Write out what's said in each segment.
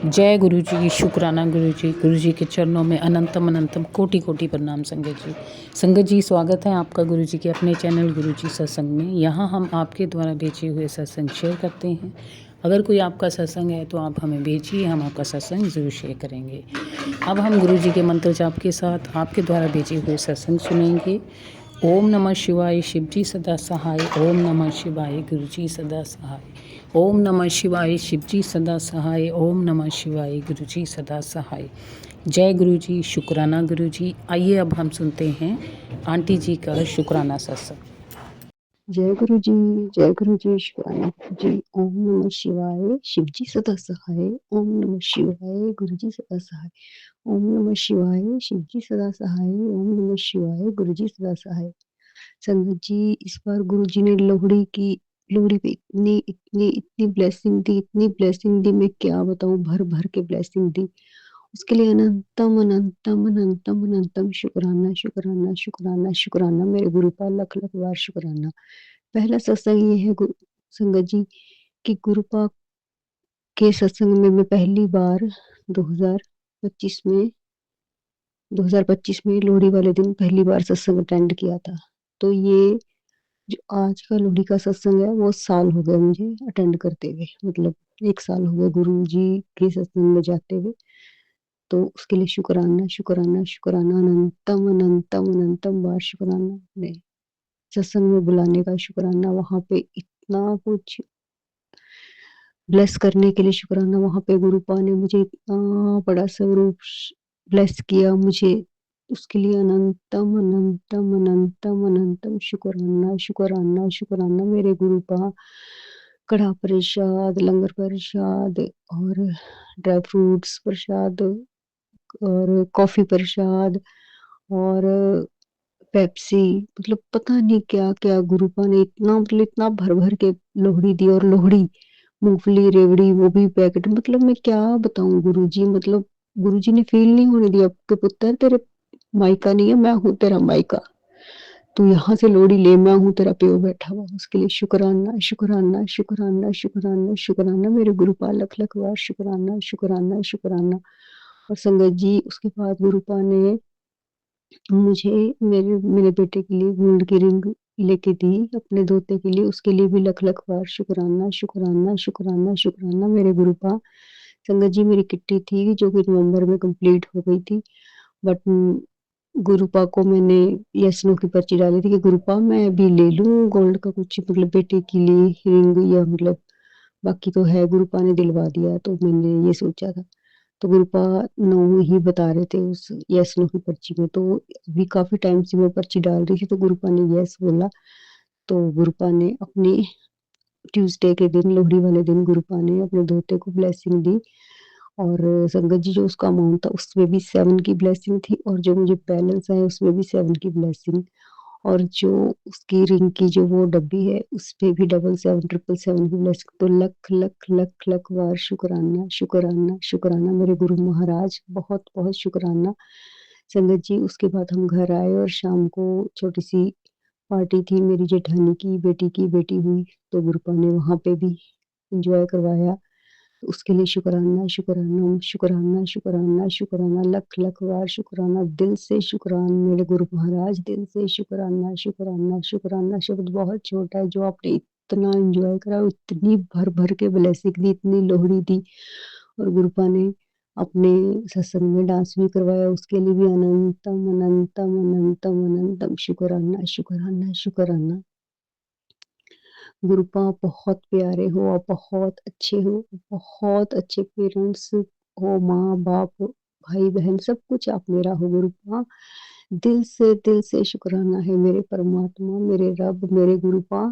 जय गुरु जी, शुक्राना गुरु जी के चरणों में अनंतम अनंतम कोटि कोटि प्रणाम संगत जी। संगत जी, स्वागत है आपका गुरु जी के अपने चैनल गुरु जी सत्संग में। यहाँ हम आपके द्वारा भेजे हुए सत्संग शेयर करते हैं। अगर कोई आपका सत्संग है तो आप हमें भेजिए, हम आपका सत्संग ज़रूर शेयर करेंगे। अब हम गुरु जी के मंत्र जाप के साथ आपके द्वारा भेजे हुए सत्संग सुनेंगे। ओम नमः शिवाय, शिव जी सदा सहाय। ओम नमः शिवाय, गुरु जी सदा सहाय। ओम नमः शिवाय, शिव जी सदा सहाय। ओम नमः शिवाय, गुरु जी सदा सहाय। जय गुरु जी, शुक्राना गुरु जी। आइए अब हम सुनते हैं आंटी जी का शुक्राना सत्संग। जय गुरु जी, शुक्राना गुरु जी। ओम नमः शिवाय, शिव जी सदा सहाय। ओम नमः शिवाय, गुरु जी सदा सहाय। ओम नमः शिवाय, शिव जी सदा सहाय। ओम नमः शिवाय, गुरु जी सदा सहाय। संगत जी, इस बार गुरु जी ने लोहड़ी पे इतनी इतनी इतनी ब्लेसिंग दी, मैं क्या बताऊं, भर भर के ब्लेसिंग दी। उसके लिए अनंतम अनंतम अनंतम अनंतम शुक्राना शुक्राना शुक्राना शुक्राना, मेरे गुरु का लख लख बार शुक्राना। पहला सत्संग ये है संगत जी कि गुरुपा के सत्संग में मैं पहली बार 2025 में 2025 में लोहड़ी वाले दिन पहली बार सत्संग अटेंड किया था। तो ये जो आज का लोहड़ी का सत्संग है वो साल हो गए मुझे अटेंड करते हुए, मतलब 1 साल हो गए गुरु जी के सत्संग में जाते हुए। तो उसके लिए शुक्राना शुक्राना शुक्राना, अनंतम अनंतम अनंतम बार शुक्राना। मैं सत्संग में बुलाने का शुक्राना, वहां पे इतना कुछ ब्लेस करने के लिए शुक्राना। वहां पे गुरुपा ने मुझे इतना बड़ा स्वरूप ब्लेस किया मुझे, उसके लिए अनंतम अनंतम अनंतम अनंतम शुक्राना शुक्राना शुक्राना। मेरे गुरुपा कड़ा प्रसाद, लंगर प्रसाद और ड्राई फ्रूट्स प्रसाद और कॉफी प्रसाद और पेप्सी, मतलब पता नहीं क्या क्या गुरुपा ने इतना, मतलब इतना भर भर के लोहड़ी दी। और लोहड़ी मूंगफली रेवड़ी वो भी पैकेट, मतलब मैं क्या बताऊं गुरुजी, मतलब गुरुजी ने फील नहीं होने दिया कि पुत्र तेरे मायका नहीं है, मैं हूं तेरा मायका, तू यहाँ से लोहड़ी ले, मैं हूं तेरा प्यो बैठा हुआ। उसके लिए शुक्राना शुक्राना शुक्राना शुक्राना शुक्राना, मेरे गुरुपा लख लख बार शुक्राना शुक्राना शुक्राना। और संगत जी, उसके बाद गुरुपा ने मुझे मेरे मेरे बेटे के लिए गोल्ड की रिंग लेके दी, अपने दोते के लिए, उसके लिए भी लख लख बार शुक्राना शुक्राना शुक्राना शुक्राना, मेरे गुरुपा। संगत जी, मेरी किट्टी थी जो कि नवंबर में कंप्लीट हो गई थी, बट गुरुपा को मैंने यस नो की पर्ची डाली थी कि गुरुपा मैं भी ले लूं गोल्ड का कुछ, मतलब बेटे के लिए रिंग, या मतलब बाकी तो है, गुरुपा ने दिलवा दिया, तो मैंने ये सोचा था। तो गुरुपा नो ही बता रहे थे उस यस नो की पर्ची में। तो अभी काफी टाइम से मैं पर्ची डाल रही थी, तो गुरुपा ने यस बोला। तो गुरुपा ने अपनी ट्यूसडे के दिन, लोहड़ी वाले दिन, गुरुपा ने अपने दोते को ब्लेसिंग दी। और संगत जी, जो उसका अमाउंट था उसमें भी 7 की ब्लेसिंग थी, और जो मुझे बैलेंस आया उसमें भी 7 की ब्लेसिंग, और जो उसकी रिंग की जो वो डब्बी है उस पे भी 777 की ब्लेसिंग। तो लख लख लख लख बार शुक्राना शुक्राना शुक्राना, मेरे गुरु महाराज, बहुत बहुत शुक्राना। संगत जी, उसके बाद हम घर आए और शाम को छोटी सी पार्टी थी, मेरी जेठानी की बेटी हुई, तो गुरुपा ने वहां पे भी इंजॉय करवाया। उसके लिए शुक्राना शुक्राना शुक्राना शुक्राना शुक्राना, लख लख बार शुक्राना, दिल से शुक्राना मेरे गुरु महाराज, दिल से शुक्राना शुक्राना शुक्राना। शब्द बहुत छोटा है, जो आपने इतना एंजॉय करा, इतनी भर भर के ब्लेसिंग दी, इतनी लोहड़ी दी, और गुरुपा ने अपने सत्संग में डांस भी करवाया, उसके लिए भी अनंतम अनंतम अनंतम अनंतम शुक्राना शुक्राना शुक्राना। गुरुपा बहुत प्यारे हो, आप बहुत अच्छे हो, बहुत अच्छे पेरेंट्स हो, माँ बाप भाई बहन सब कुछ आप मेरा हो गुरुपा। दिल से शुक्राना है मेरे परमात्मा, मेरे रब, मेरे गुरुपा।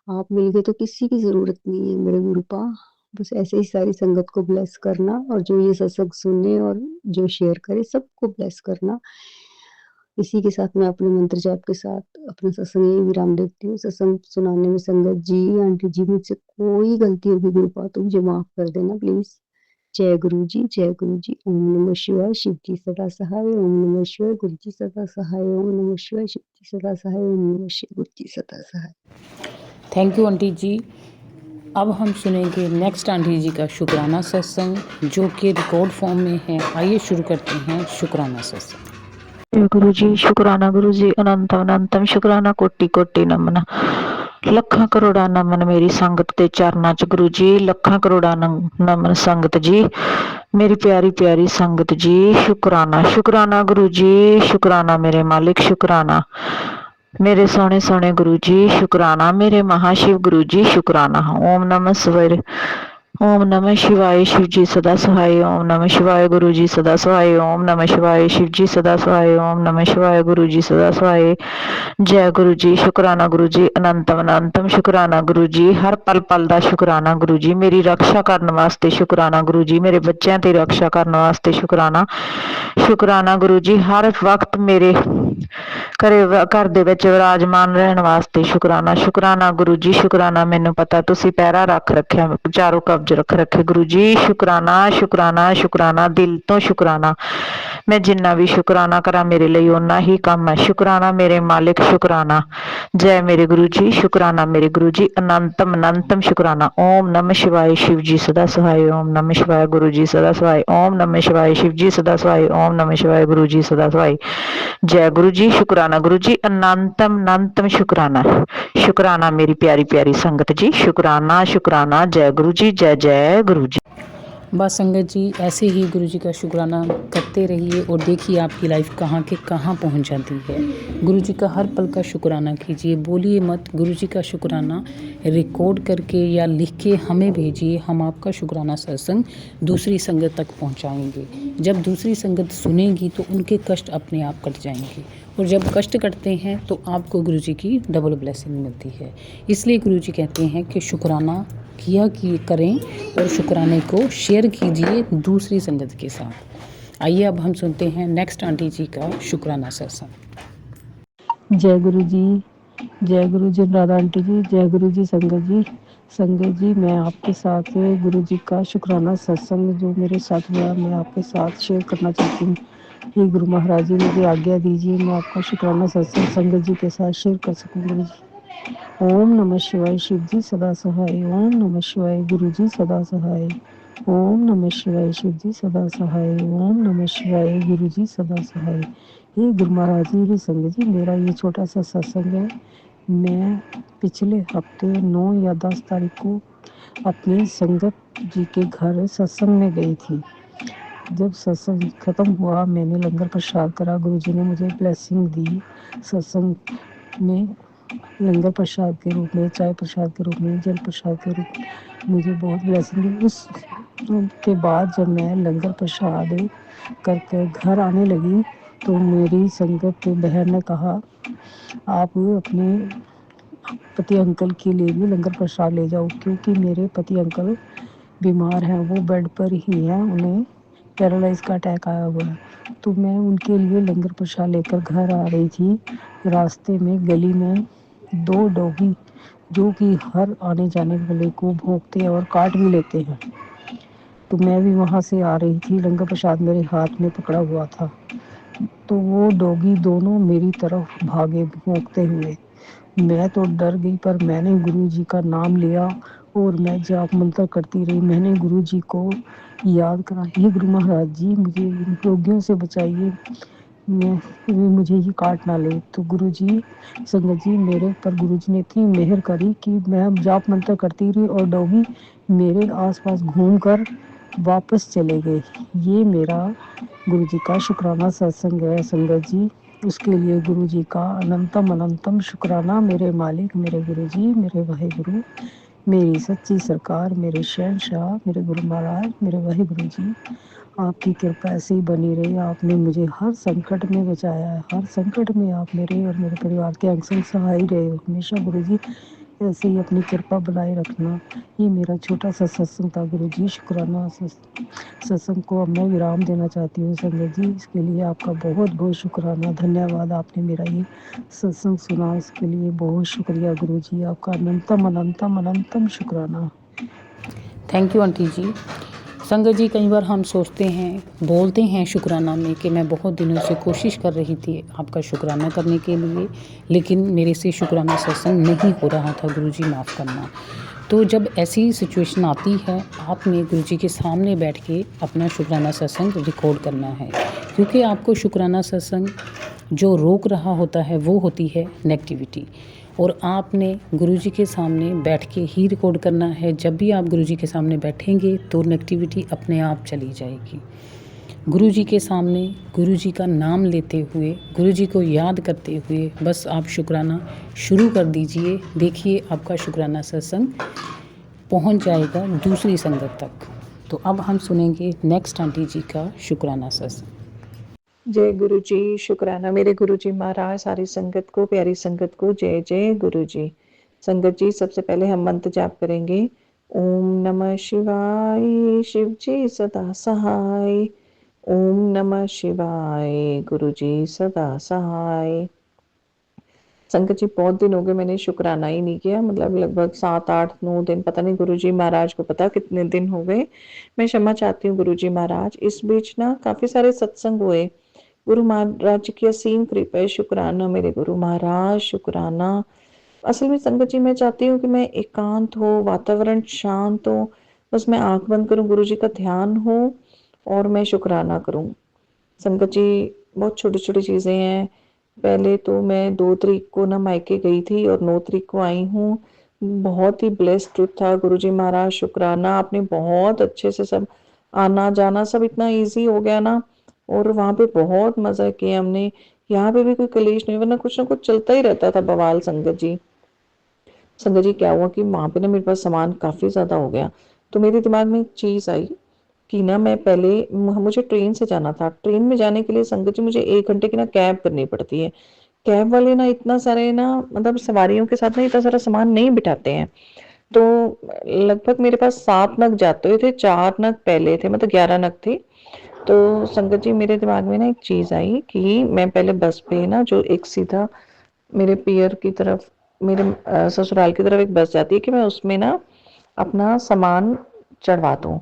आप मिल गए तो किसी की जरूरत नहीं है मेरे गुरुपा। बस ऐसे ही सारी संगत को ब्लेस करना, और जो ये सत्संग सुने और जो शेयर करे सबको ब्लेस करना। इसी के साथ मैं अपने मंत्र जाप के साथ अपना सत्संग यही विराम देती हूँ। सत्संग सुनाने में संगत जी, आंटी जी, मुझसे कोई गलती होगी गुरुपा तो मुझे माफ कर देना प्लीज। जय गुरु जी, जय गुरु जी। ओम नमः शिवाय, शिव जी सदा सहाय। ओम नमः शिवाय, गुरु जी सदा सहाय। ओम नमः शिवाय, शिव जी सदा सहाय। ओम नमः शिवाय, गुरु जी सदा सहाय। थैंक यू आंटी जी। अब हम सुनेंगे नेक्स्ट आंटी जी का शुक्राना सत्संग जो कि रिकॉर्ड फॉर्म में है। आइए शुरू करते हैं शुक्राना सत्संग। जय गुरु जी शुक्राना गुरु जी अनंत अनंतम शुक्राना कोटि कोटि नमन लखा करोड़ा नमन मेरी संगत के चरना च गुरु जी लखा करोड़ा नमन संगत जी मेरी प्यारी प्यारी संगत जी शुक्राना शुक्राना गुरु जी शुक्राना मेरे मालिक शुक्राना मेरे सोने सोने गुरु जी शुक्राना मेरे महाशिव गुरु जी शुक्राना। ओम नमः शिवाय ओम नमः शिवाय शिव जी सदा सहाय ओम नमः शिवाय गुरु जी सदा सहाय ओम नमः शिवाय शिव जी सदा सहाय ओम नमः शिवाय गुरु जी सदा सहाय। जय गुरु जी शुक्राना गुरु जी अनंतम अनंतम शुक्राना गुरु जी हर पल पल दा शुक्राना गुरु जी मेरी रक्षा करने वास्ते शुक्राना गुरु जी मेरे बच्चों की रक्षा करने वास्ते शुक्राना शुक्राना गुरु जी हर वक्त मेरे घर दे विच विराजमान रहने वास्ते शुक्राना शुक्राना गुरु जी शुक्राना मैनू पता तुसी पहरा रख रखिया चारों कब्ज रख रखे गुरु जी शुक्राना शुक्राना शुक्राना दिल तो शुक्राना मैं जिन्ना भी शुक्राना करा मेरे लिए उन्ना ही कम है शुक्राना मेरे मालिक शुक्राना। जय मेरे गुरु जी शुक्राना मेरे गुरु जी अनंतम अनंतम शुक्राना। ओम नमः शिवाय शिव जी सदा सहाय ओम नमः शिवाय गुरु जी सदा सहाय ओम नमः शिवाय शिव जी सदा सहाय ओम नमः शिवाय गुरु जी सदा सहाय। जय गुरु जी शुक्राना गुरु जी अनंतम अनंतम शुक्राना शुक्राना मेरी प्यारी प्यारी संगत जी शुक्राना शुक्राना। जय गुरु जी जय जय गुरु जी। बस संगत जी ऐसे ही गुरु जी का शुक्राना करते रहिए और देखिए आपकी लाइफ कहाँ के कहाँ पहुँच जाती है। गुरु जी का हर पल का शुक्राना कीजिए, बोलिए मत। गुरु जी का शुक्राना रिकॉर्ड करके या लिख के हमें भेजिए, हम आपका शुक्राना सत्संग दूसरी संगत तक पहुँचाएंगे। जब दूसरी संगत सुनेगी तो उनके कष्ट अपने आप कट जाएंगे और जब कष्ट कटते हैं तो आपको गुरु जी की डबल ब्लेसिंग मिलती है। इसलिए गुरु जी कहते हैं कि शुक्राना किया कि करें और शुक्राने को शेयर कीजिए दूसरी संगत के साथ। आइए अब हम सुनते हैं नेक्स्ट आंटी जी का शुक्राना सत्संग। जय गुरु जी राधा आंटी जी, जय गुरु जी संगत जी मैं आपके साथ गुरु जी का शुक्राना सत्संग जो मेरे साथ हुआ मैं आपके साथ शेयर करना चाहती हूँ। ये गुरु महाराज जी मुझे आज्ञा दीजिए मैं आपका शुक्राना सत्संग संगत जी के साथ शेयर कर सकूँ। गुरु जी ओम नमः शिवाय शिव जी सदा सहाय ओम नमः शिवाय गुरु जी सदा सहाय ओम नमः शिवाय शिव जी सदा सहाय ओम नमः शिवाय गुरु जी सदा सहाय। ये गुरु महाराज जी संगत जी मेरा ये छोटा सा सत्संग है। मैं पिछले हफ्ते 9 या 10 तारीख को अपनी संगत जी के घर सत्संग में गई थी। जब सत्संग खत्म हुआ मैंने लंगर प्रसाद करा। गुरु जी ने मुझे ब्लेसिंग दी सत्संग में लंगर प्रसाद के रूप में, चाय प्रसाद के रूप में, जल प्रसाद के रूप में मुझे बहुत ब्लेसिंग दी। उसके बाद जब मैं लंगर प्रसाद करके घर आने लगी तो मेरी संगत बहन ने कहा आप अपने पति अंकल के लिए भी लंगर प्रसाद ले जाओ क्योंकि मेरे पति अंकल बीमार हैं, वो बेड पर ही हैं, उन्हें पैरालाइज का अटैक आया हुआ है। तो मैं उनके लिए लंगर प्रसाद लेकर घर आ रही थी। रास्ते में गली में 2 डॉगी जो कि हर आने जाने वाले को भौंकते हैं और काट भी लेते हैं। तो मैं भी वहाँ से आ रही थी, लंगर प्रसाद मेरे हाथ में पकड़ा हुआ था। तो वो डॉगी दोनों मेरी तरफ भागे भौंकते हुए। मैं तो डर गई पर मैंने गुरु जी का नाम लिया और मैं जाप मंत्र करती रही। मैंने गुरु जी को याद करा, ये गुरु महाराज जी मुझे इन रोगियों से बचाइए, मुझे ये काट ना ले। तो गुरु जी संगत जी मेरे पर गुरु जी ने इतनी मेहर करी कि मैं जाप मंत्र करती रही और डॉगी मेरे आसपास घूमकर वापस चले गए। ये मेरा गुरु जी का शुक्राना सत्संग है संगत जी। उसके लिए गुरु जी का अनंतम अनंतम शुक्राना। मेरे मालिक, मेरे गुरु जी, मेरे वाहिगुरु, मेरी सच्ची सरकार, मेरे शहंशाह, मेरे गुरु महाराज, मेरे वाहिगुरु जी, आपकी कृपा ऐसे ही बनी रही। आपने मुझे हर संकट में बचाया है, हर संकट में आप मेरे और मेरे परिवार के अंग संग सहाय रहे हो हमेशा। गुरु जी ऐसे ही अपनी कृपा बनाए रखना। ये मेरा छोटा सा सत्संग था गुरु जी। शुक्राना सत्संग को अब मैं विराम देना चाहती हूँ संगत जी। इसके लिए आपका बहुत बहुत शुक्राना, धन्यवाद। आपने मेरा ये सत्संग सुना, इसके लिए बहुत शुक्रिया गुरु जी। आपका अनंतम अनंतम अनंतम शुक्राना। थैंक यू आंटी जी। संगत जी कई बार हम सोचते हैं, बोलते हैं शुक्राना में कि मैं बहुत दिनों से कोशिश कर रही थी आपका शुक्राना करने के लिए, लेकिन मेरे से शुक्राना सत्संग नहीं हो रहा था। गुरु जी माफ़ करना। तो जब ऐसी सिचुएशन आती है, आपने गुरुजी के सामने बैठ के अपना शुक्राना सत्संग रिकॉर्ड करना है, क्योंकि आपको शुक्राना सत्संग जो रोक रहा होता है वो होती है नेगेटिविटी, और आपने गुरुजी के सामने बैठ के ही रिकॉर्ड करना है। जब भी आप गुरुजी के सामने बैठेंगे तो नेगेटिविटी अपने आप चली जाएगी। गुरुजी के सामने गुरुजी का नाम लेते हुए, गुरुजी को याद करते हुए बस आप शुक्राना शुरू कर दीजिए। देखिए आपका शुक्राना सत्संग पहुंच जाएगा दूसरी संगत तक। तो अब हम सुनेंगे नेक्स्ट आंटी जी का शुक्राना सत्संग। जय गुरु जी, शुक्राना मेरे गुरु जी महाराज, सारी संगत को, प्यारी संगत को जय जय गुरु जी। संगत जी, सबसे पहले हम मंत्र जाप करेंगे। ओम नमः शिवाय, शिव जी सदा सहाय। ओम नमः शिवाय, गुरु जी सदा सहाय। संगत जी, बहुत दिन हो गए मैंने शुक्राना ही नहीं किया, मतलब लगभग 7 8 9 दिन, पता नहीं गुरु जी महाराज को पता कितने दिन हो गए। मैं क्षमा चाहती हूँ गुरु जी महाराज। इस बीच ना काफी सारे सत्संग हुए, गुरु महाराज की असीम कृपा है। शुक्राना मेरे गुरु महाराज, शुक्राना। असल में संगत जी, मैं चाहती हूँ कि मैं एकांत हो, वातावरण शांत हो, बस मैं आंख बंद करूँ, गुरु जी का ध्यान हो और मैं शुक्राना करूँ। संगत जी, बहुत छोटी छोटी चीजें हैं। पहले तो मैं 2 तारीख को ना मायके गई थी और 9 तारीख को आई हूँ। बहुत ही ब्लेस्ड ट्रिप था गुरु जी महाराज, शुक्राना। आपने बहुत अच्छे से सब आना जाना सब इतना इजी हो गया ना, और वहां पे बहुत मजा किया हमने। यहाँ पे भी कोई कलेश नहीं, वरना कुछ ना कुछ चलता ही रहता था बवाल। संगत जी, संगत जी क्या हुआ कि वहां पे ना मेरे पास सामान काफी ज्यादा हो गया, तो मेरे दिमाग में एक चीज आई कि ना मैं पहले, मुझे ट्रेन से जाना था। ट्रेन में जाने के लिए संगत जी मुझे 1 घंटे की ना कैब करनी पड़ती है। कैब वाले ना इतना सारे ना, मतलब सवारियों के साथ ना इतना सारा सामान नहीं बिठाते हैं। तो लगभग मेरे पास 7 नग जाते हुए थे, 4 नग पहले थे, मतलब 11 नग थे। तो संगत जी, मेरे दिमाग में ना एक चीज आई कि मैं पहले बस पे ना, जो एक सीधा मेरे पियर की तरफ, मेरे ससुराल की तरफ एक बस जाती है, कि मैं उसमें ना अपना सामान चढ़वा दूं।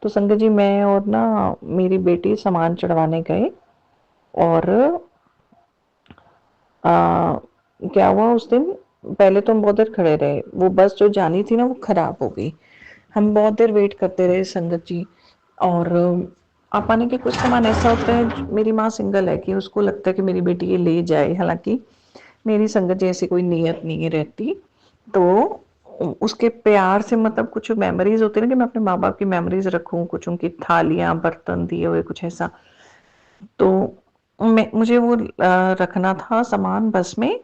तो संगत जी, मैं और ना मेरी बेटी सामान चढ़वाने गए, और क्या हुआ उस दिन, पहले तो हम बहुत देर खड़े रहे, वो बस जो जानी थी ना वो खराब हो गई। हम बहुत देर वेट करते रहे संगत जी। और आप माने कि कुछ सामान ऐसा होता है, मेरी माँ सिंगल है, कि उसको लगता है कि मेरी बेटी ये ले जाए, हालांकि मेरी संगत जी ऐसी कोई नीयत नहीं रहती। तो उसके प्यार से, मतलब कुछ मेमोरीज होती है ना, कि मैं अपने माँ बाप की मेमोरीज रखूं, कुछ उनकी थालियां बर्तन दिए हुए कुछ ऐसा। तो मुझे वो रखना था सामान बस में।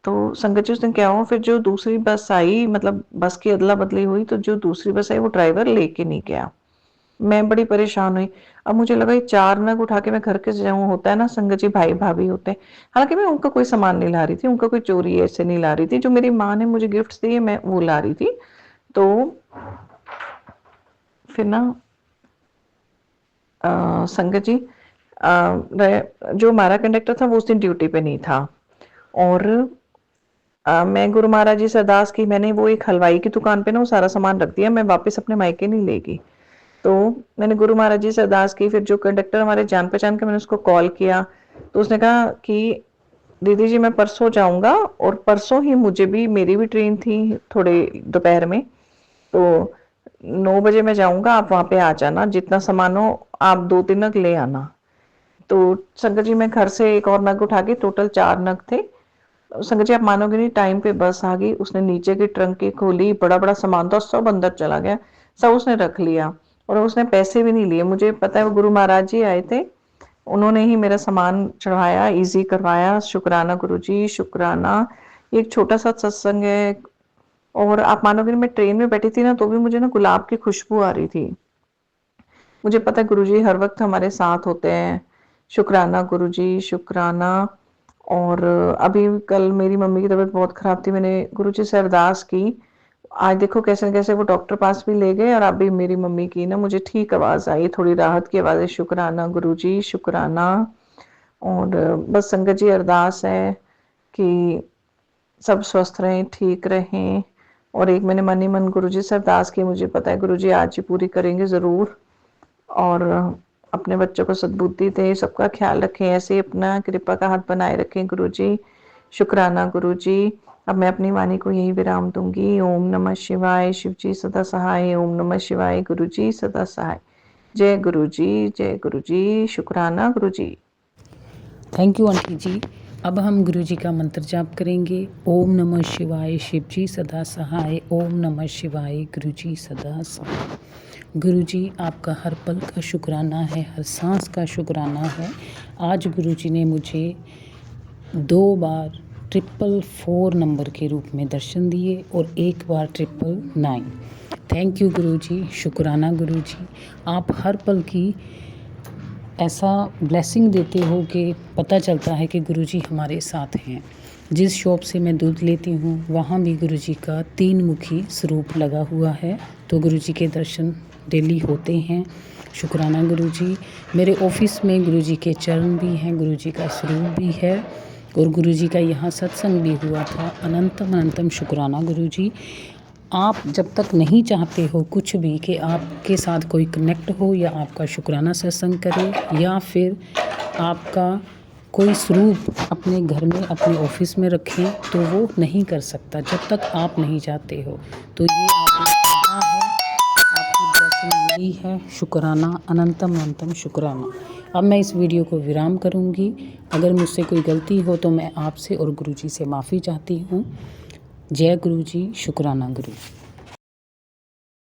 तो संगत जी, उस दिन क्या हुआ, फिर जो दूसरी बस आई, मतलब बस की अदला बदली हुई, तो जो दूसरी बस आई वो ड्राइवर लेके नहीं गया। मैं बड़ी परेशान हुई। अब मुझे लगा ये 4 नग उठा के मैं घर के जाऊं, होता है ना संगत जी, भाई भाभी होते हैं। हालांकि मैं उनका कोई सामान नहीं ला रही थी, उनका कोई चोरी ऐसे नहीं ला रही थी, जो मेरी माँ ने मुझे गिफ्ट दिए मैं वो ला रही थी। तो फिर ना संगत जी, जो हमारा कंडक्टर था वो उस दिन ड्यूटी पे नहीं था, और मैं गुरु महाराज जी से अरदास की, मैंने वो एक हलवाई की दुकान पे ना वो सारा सामान रख दिया, मैं वापस अपने मायके नहीं लेगी। तो मैंने गुरु महाराज जी से अरदास की। फिर जो कंडक्टर हमारे जान पहचान के, मैंने उसको कॉल किया, तो उसने कहा कि दीदी जी मैं परसों जाऊंगा, और परसों ही मुझे भी, मेरी भी ट्रेन थी थोड़े दोपहर में, तो 9 बजे मैं जाऊंगा, आप वहां पे आ जाना, जितना सामान हो आप 2 3 नग ले आना। तो संगत जी, मैं घर से एक और नग उठा के, टोटल 4 नग थे। संगत जी, आप मानोगे नहीं, टाइम पे बस आ गई, उसने नीचे की ट्रंकी खोली, बड़ा बड़ा सामान था, सब अंदर चला गया, सब उसने रख लिया, और उसने पैसे भी नहीं लिए। मुझे पता है वो गुरु महाराज जी आए थे, उन्होंने ही मेरा सामान चढ़वाया, इजी करवाया। शुक्राना गुरु जी, शुक्राना। एक छोटा सा सत्संग है, और आप मानोगे नहीं, मैं ट्रेन में बैठी थी ना, तो भी मुझे ना गुलाब की खुशबू आ रही थी। मुझे पता है गुरु जी हर वक्त हमारे साथ होते हैं। शुक्राना गुरु जी, शुक्राना। और अभी कल मेरी मम्मी की तबीयत बहुत खराब थी, मैंने गुरु जी से अरदास की। आज देखो कैसे न कैसे वो डॉक्टर पास भी ले गए, और अभी मेरी मम्मी की ना मुझे ठीक आवाज आई, थोड़ी राहत की आवाज है। शुक्राना गुरु जी, शुक्राना। और बस संगत जी, अरदास है कि सब स्वस्थ रहें, ठीक रहें। और एक मैंने मन ही मन गुरु जी से अरदास की, मुझे पता है गुरु जी आज ही पूरी करेंगे जरूर। और अपने बच्चों को सद्बुद्धि दे, सबका ख्याल रखें, ऐसे अपना कृपा का हाथ बनाए रखें गुरु जी। शुक्राना गुरु जी। अब मैं अपनी वाणी को यही विराम दूंगी। ओम नमः शिवाय, शिव जी सदा सहाय। ओम नमः शिवाय, गुरु जी सदा सहाय। जय गुरु जी, जय गुरु जी, शुक्राना गुरु जी। थैंक यू आंटी जी। अब हम गुरु जी का मंत्र जाप करेंगे। ओम नमः शिवाय, शिव जी सदा सहाय। ओम नमः शिवाय, गुरु जी सदा सहाय। गुरु जी आपका हर पल का शुक्राना है, हर सांस का शुक्राना है। आज गुरु जी ने मुझे 2 बार 444 नंबर के रूप में दर्शन दिए और 1 बार 999। थैंक यू गुरु जी, शुक्राना गुरु जी। आप हर पल की ऐसा ब्लेसिंग देते हो कि पता चलता है कि गुरु जी हमारे साथ हैं। जिस शॉप से मैं दूध लेती हूँ वहाँ भी गुरु जी का 3 मुखी स्वरूप लगा हुआ है, तो गुरु जी के दर्शन डेली होते हैं। शुक्राना गुरु जी। मेरे ऑफिस में गुरु जी के चरण भी हैं, गुरु जी का स्वरूप भी है और गुरु जी का यहाँ सत्संग भी हुआ था। अनंतम अनंतम शुक्राना गुरु जी। आप जब तक नहीं चाहते हो कुछ भी कि आपके साथ कोई कनेक्ट हो या आपका शुक्राना सत्संग करे या फिर आपका कोई स्वरूप अपने घर में अपने ऑफिस में रखें, तो वो नहीं कर सकता जब तक आप नहीं चाहते हो। तो ये आपने कहा है, आपकी ब्लेसिंग मिली है। शुक्राना, अनंतम अनंतम शुक्राना। अब मैं इस वीडियो को विराम करूँगी। अगर मुझसे कोई गलती हो तो मैं आपसे और गुरु जी से माफ़ी चाहती हूँ। जय गुरु जी, शुक्राना गुरु जी।